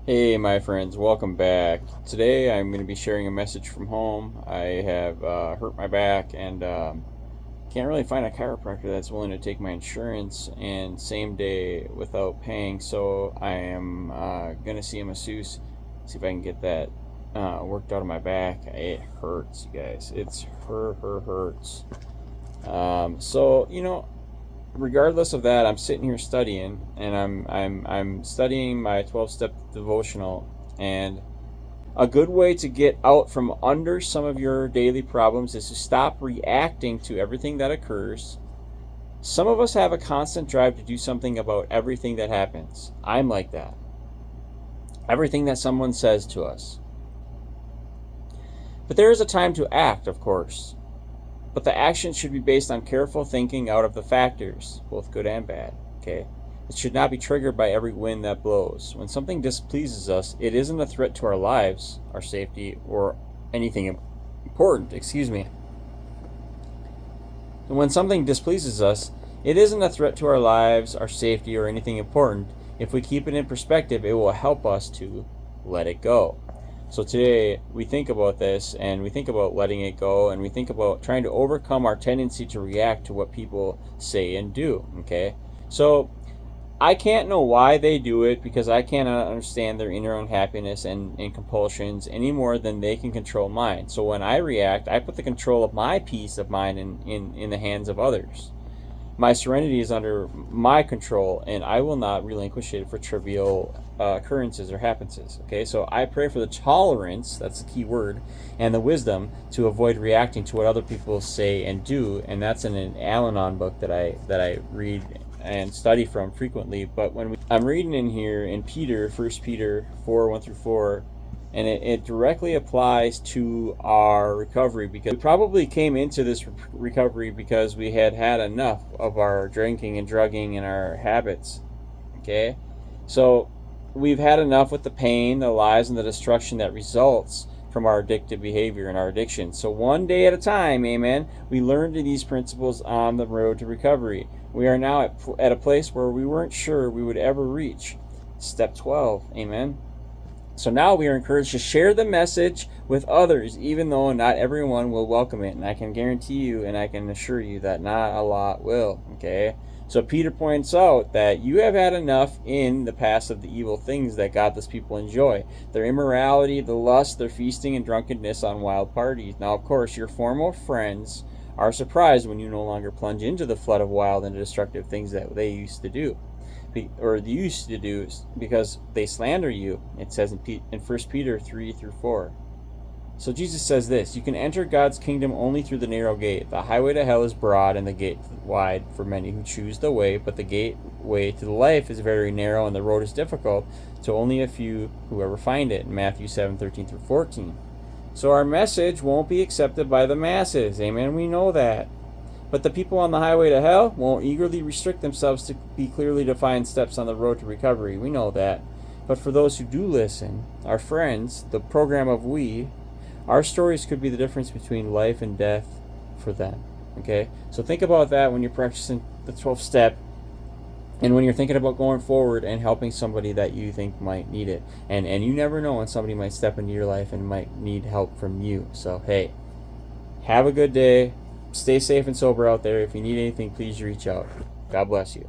Hey, my friends, welcome back. Today I'm going to be sharing a message from home. I have hurt my back and can't really find a chiropractor that's willing to take my insurance and same day without paying. So I am going to see a masseuse, see if I can get that worked out of my back. It hurts, you guys. It's hurts. Regardless of that, I'm sitting here studying, and I'm studying my 12-step devotional. And a good way to get out from under some of your daily problems is to stop reacting to everything that occurs. Some of us have a constant drive to do something about everything that happens. I'm like that. Everything that someone says to us. But there is a time to act, of course. But the action should be based on careful thinking out of the factors, both good and bad. Okay? It should not be triggered by every wind that blows. When something displeases us, it isn't a threat to our lives, our safety, or anything important. Excuse me. And when something displeases us, it isn't a threat to our lives, our safety, or anything important. If we keep it in perspective, it will help us to let it go. So today we think about this, and we think about letting it go, and we think about trying to overcome our tendency to react to what people say and do. Okay? So I can't know why they do it, because I cannot understand their inner unhappiness and compulsions any more than they can control mine. So when I react, I put the control of my peace of mind in the hands of others. My serenity is under my control, and I will not relinquish it for trivial occurrences or happenances. Okay, so I pray for the tolerance, that's the key word, and the wisdom to avoid reacting to what other people say and do, and that's in an Al-Anon book that I read and study from frequently. But I'm reading in here in Peter, 1 Peter 4, 1 through 4, and it directly applies to our recovery, because we probably came into this recovery because we had enough of our drinking and drugging and our habits. Okay, so we've had enough with the pain, the lies, and the destruction that results from our addictive behavior and our addiction. So one day at a time, amen, we learned these principles on the road to recovery. We are now at a place where we weren't sure we would ever reach. Step 12, amen. So now we are encouraged to share the message with others, even though not everyone will welcome it. And I can guarantee you, and I can assure you that not a lot will. Okay? So Peter points out that you have had enough in the past of the evil things that godless people enjoy. Their immorality, the lust, their feasting and drunkenness on wild parties. Now, of course, your former friends are surprised when you no longer plunge into the flood of wild and destructive things that they used to do. Because they slander you, it says in 1 Peter 3 through 4. So Jesus says this: you can enter God's kingdom only through the narrow gate. The highway to hell is broad and the gate wide for many who choose the way, but the gateway to the life is very narrow and the road is difficult to only a few who ever find it. In Matthew 7:13 through 14. So our message won't be accepted by the masses. Amen. We know that. But the people on the highway to hell won't eagerly restrict themselves to be clearly defined steps on the road to recovery. We know that. But for those who do listen, our friends, the program of we, our stories could be the difference between life and death for them. Okay? So think about that when you're practicing the 12th step, and when you're thinking about going forward and helping somebody that you think might need it. And you never know when somebody might step into your life and might need help from you. So hey, have a good day. Stay safe and sober out there. If you need anything, please reach out. God bless you.